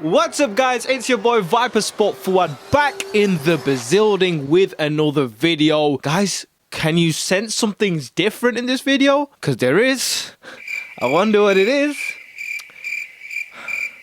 What's up, guys? It's your boy Viper Sport Fuad back in the building with another video. Guys, can you sense something's different in this video? Because there is. I wonder what it is.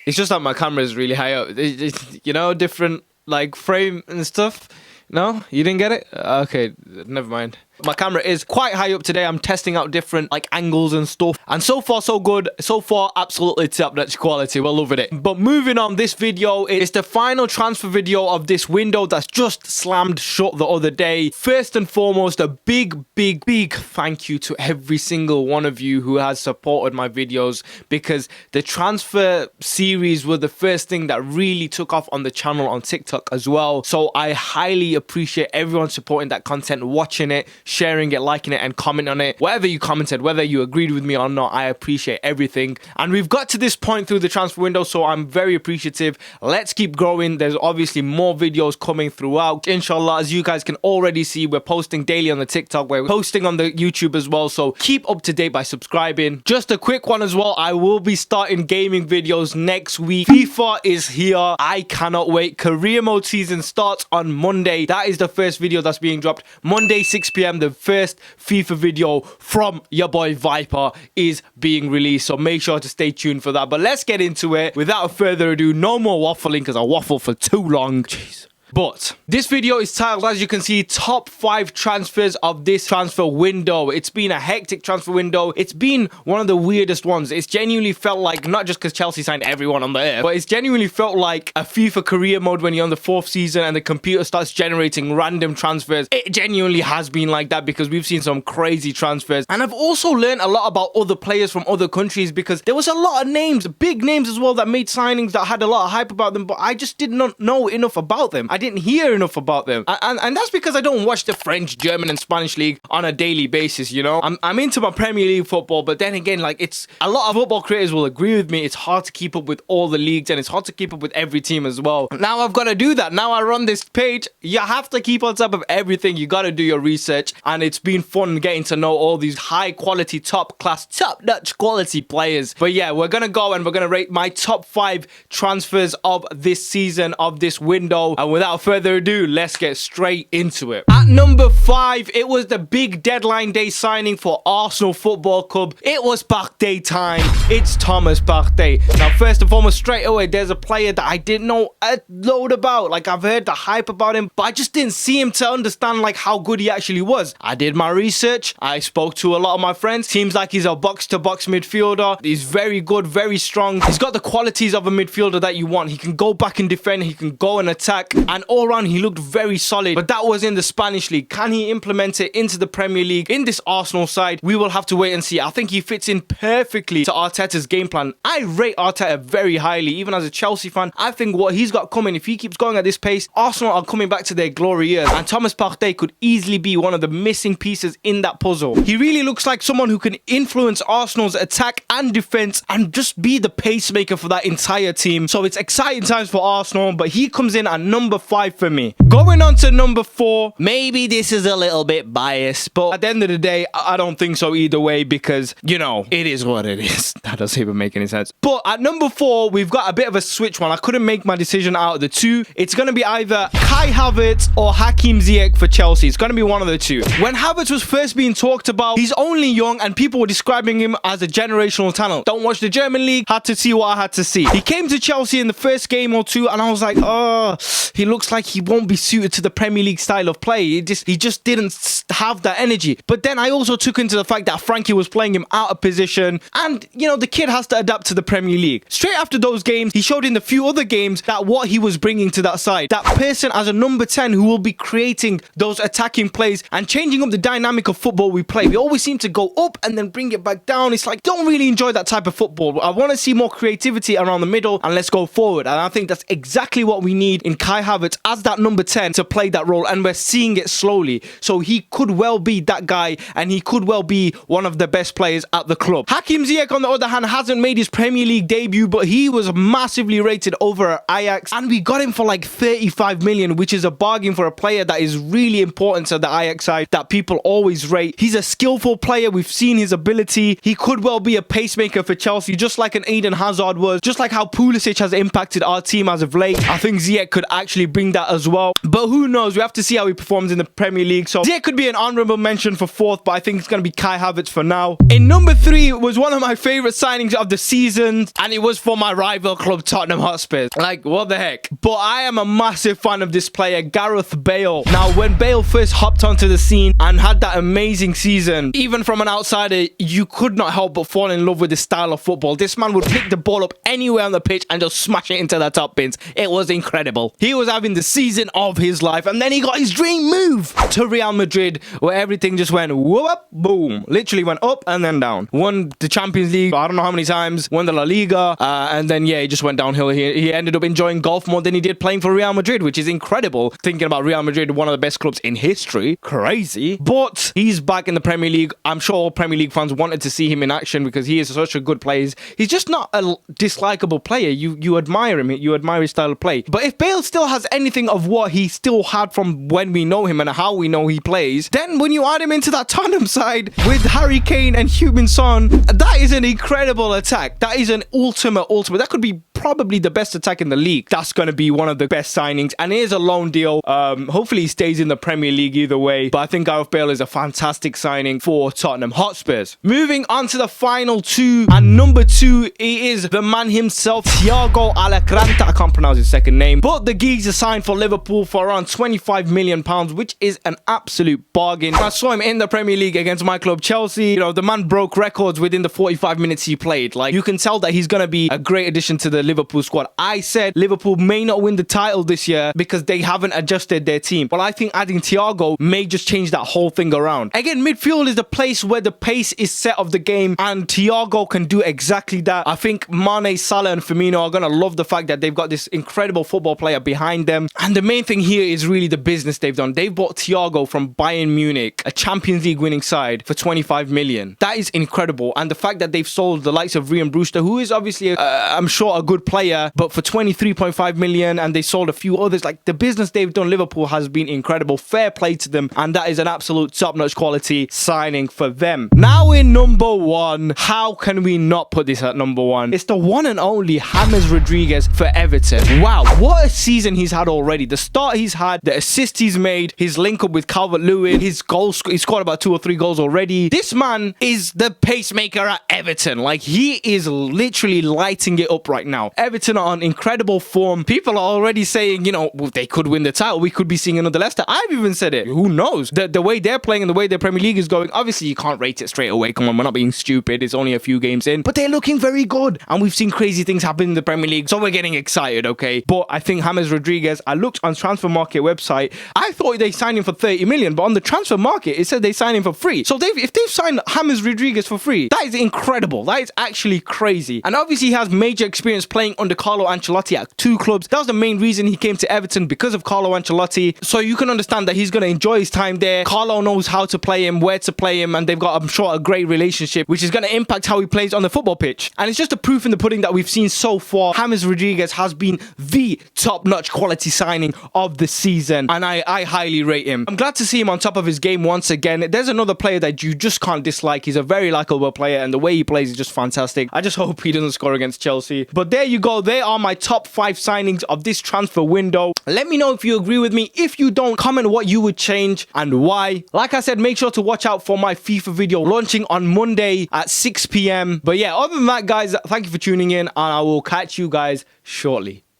It's just that my camera is really high up. You know, different like frame and stuff. No? You didn't get it? Okay, never mind. My camera is quite high up today. I'm testing out different like angles and stuff. And so far, so good. So far, absolutely top-notch quality. We're loving it. But moving on, this video is the final transfer video of this window that's just slammed shut the other day. First and foremost, a big thank you to every single one of you who has supported my videos, because the transfer series were the first thing that really took off on the channel on TikTok as well. So I highly appreciate everyone supporting that content, watching it, sharing it, liking it, and commenting on it. Whatever you commented, whether you agreed with me or not, I appreciate everything. And we've got to this point through the transfer window, so I'm very appreciative. Let's keep growing. There's obviously more videos coming throughout. Inshallah, as you guys can already see, we're posting daily on the TikTok, we're posting on the YouTube as well, so keep up to date by subscribing. Just a quick one as well, I will be starting gaming videos next week. FIFA is here. I cannot wait. Career mode season starts on Monday. That is the first video that's being dropped. Monday, 6 p.m. the first FIFA video from your boy Viper is being released, so make sure to stay tuned for that. But let's get into it. Without further ado, no more waffling because I waffled for too long. Jeez. But this video is titled, as you can see, top 5 transfers of this transfer window. It's been a hectic transfer window. It's been one of the weirdest ones. It's genuinely felt like, not just because Chelsea signed everyone on the earth, but it's genuinely felt like a FIFA career mode when you're on the 4th season and the computer starts generating random transfers. It genuinely has been like that because we've seen some crazy transfers. And I've also learned a lot about other players from other countries, because there was a lot of names, big names as well, that made signings that had a lot of hype about them, but I just did not know enough about them. I didn't hear enough about them, and that's because I don't watch the French, German, and Spanish league on a daily basis. You know, I'm into my Premier League football, but then again, like, it's a lot of football creators will agree with me. It's hard to keep up with all the leagues, and it's hard to keep up with every team as well. Now I've got to do that. Now I run this page. You have to keep on top of everything. You got to do your research, and it's been fun getting to know all these high quality, top class, top notch quality players. But yeah, we're gonna go and we're gonna rate my top 5 transfers of this season, of this window, and without further ado, let's get straight into it. At number 5, it was the big deadline day signing for Arsenal Football Club. It was Partey time. It's Thomas Partey. Now, first and foremost, straight away, there's a player that I didn't know a load about. Like, I've heard the hype about him, but I just didn't see him to understand like how good he actually was. I did my research. I spoke to a lot of my friends. Seems like he's a box-to-box midfielder. He's very good, very strong. He's got the qualities of a midfielder that you want. He can go back and defend. He can go and attack. And all around, he looked very solid. But that was in the Spanish league. Can he implement it into the Premier League, in this Arsenal side? We will have to wait and see. I think he fits in perfectly to Arteta's game plan. I rate Arteta very highly. Even as a Chelsea fan, I think what he's got coming, if he keeps going at this pace, Arsenal are coming back to their glory years. And Thomas Partey could easily be one of the missing pieces in that puzzle. He really looks like someone who can influence Arsenal's attack and defense and just be the pacemaker for that entire team. So it's exciting times for Arsenal, but he comes in at number 5 for me. Going on to number 4, maybe this is a little bit biased, but at the end of the day, I don't think so either way, because, you know, it is what it is. That doesn't even make any sense. But at number 4, we've got a bit of a switch one. I couldn't make my decision out of the two. It's going to be either Kai Havertz or Hakim Ziyech for Chelsea. It's going to be one of the two. When Havertz was first being talked about, he's only young and people were describing him as a generational talent. Don't watch the German league, had to see what I had to see. He came to Chelsea in the first game or two and I was like, oh, he looks like he won't be suited to the Premier League style of play. He just didn't have that energy. But then I also took into the fact that Frankie was playing him out of position, and you know, the kid has to adapt to the Premier League. Straight after those games, he showed in the few other games that what he was bringing to that side, that person as a number 10 who will be creating those attacking plays and changing up the dynamic of football we play. We always seem to go up and then bring it back down. It's like, don't really enjoy that type of football. I want to see more creativity around the middle and let's go forward. And I think that's exactly what we need in Kai Havertz Havertz as that number 10 to play that role, and we're seeing it slowly. So he could well be that guy, and he could well be one of the best players at the club. Hakim Ziyech, on the other hand, hasn't made his Premier League debut, but he was massively rated over at Ajax, and we got him for like 35 million, which is a bargain for a player that is really important to the Ajax side, that people always rate. He's a skillful player. We've seen his ability. He could well be a pacemaker for Chelsea, just like an Eden Hazard was, just like how Pulisic has impacted our team as of late. I think Ziyech could actually bring that as well, but who knows? We have to see how he performs in the Premier League. So Ziyech could be an honourable mention for 4th, but I think it's going to be Kai Havertz for now. In number 3 was one of my favourite signings of the season, and it was for my rival club, Tottenham Hotspur. Like, what the heck? But I am a massive fan of this player, Gareth Bale. Now, when Bale first hopped onto the scene and had that amazing season, even from an outsider, you could not help but fall in love with this style of football. This man would pick the ball up anywhere on the pitch and just smash it into the top bins. It was incredible. He was having the season of his life, and then he got his dream move to Real Madrid, where everything just went whoop, boom. Literally went up and then down. Won the Champions League, I don't know how many times, won the La Liga, and then, yeah, he just went downhill. He ended up enjoying golf more than he did playing for Real Madrid, which is incredible. Thinking about Real Madrid, one of the best clubs in history. Crazy. But he's back in the Premier League. I'm sure all Premier League fans wanted to see him in action because he is such a good player. He's just not a dislikable player. You admire him. You admire his style of play. But if Bale still has anything of what he still had from when we know him and how we know he plays, then when you add him into that Tottenham side with Harry Kane and Heung-min Son, that is an incredible attack. That is an ultimate. That could be probably the best attack in the league. That's going to be one of the best signings, and it is a loan deal. Hopefully he stays in the Premier League either way, but I think Gareth Bale is a fantastic signing for Tottenham Hotspurs. Moving on to the final 2, and number 2 is the man himself, Thiago Alcantara. I can't pronounce his second name, but the geezer signed for Liverpool for around £25 million, which is an absolute bargain. I saw him in the Premier League against my club Chelsea. You know, the man broke records within the 45 minutes he played. Like, you can tell that he's going to be a great addition to the Liverpool squad. I said Liverpool may not win the title this year because they haven't adjusted their team, but I think adding Thiago may just change that whole thing around. Again, midfield is the place where the pace is set of the game, and Thiago can do exactly that. I think Mane, Salah and Firmino are going to love the fact that they've got this incredible football player behind them, and the main thing here is really the business they've done. They've bought Thiago from Bayern Munich, a Champions League winning side, for 25 million. That is incredible, and the fact that they've sold the likes of Rian Brewster, who is obviously I'm sure a good player, but for 23.5 million, and they sold a few others. Like, the business they've done, Liverpool, has been incredible. Fair play to them, and that is an absolute top-notch quality signing for them. Now in number 1, how can we not put this at number 1? It's the one and only James Rodriguez for Everton. Wow, what a season he's had already. The start he's had, the assist he's made, his link up with Calvert-Lewin, his goals, he scored about 2 or 3 goals already. This man is the pacemaker at Everton. Like, he is literally lighting it up right now. Everton are on incredible form. People are already saying, you know, well, they could win the title. We could be seeing another Leicester. I've even said it. Who knows? The way they're playing and the way their Premier League is going, obviously you can't rate it straight away. Come on, we're not being stupid. It's only a few games in, but they're looking very good. And we've seen crazy things happen in the Premier League, so we're getting excited, okay? But I think James Rodriguez, I looked on Transfer Market website. I thought they signed him for 30 million, but on the Transfer Market, it said they signed him for free. So if they've signed James Rodriguez for free, that is incredible. That is actually crazy. And obviously he has major experience playing under Carlo Ancelotti at 2 clubs. That was the main reason he came to Everton, because of Carlo Ancelotti. So you can understand that he's going to enjoy his time there. Carlo knows how to play him, where to play him, and they've got, I'm sure, a great relationship, which is going to impact how he plays on the football pitch. And it's just a proof in the pudding that we've seen so far. James Rodriguez has been the top-notch quality signing of the season, and I highly rate him. I'm glad to see him on top of his game once again. There's another player that you just can't dislike. He's a very likable player, and the way he plays is just fantastic. I just hope he doesn't score against Chelsea. But there you go. They are my top 5 signings of this transfer window. Let me know if you agree with me. If you don't, comment what you would change and why. Like I said, make sure to watch out for my FIFA video launching on Monday at 6 p.m. But yeah, other than that, guys, thank you for tuning in, and I will catch you guys shortly.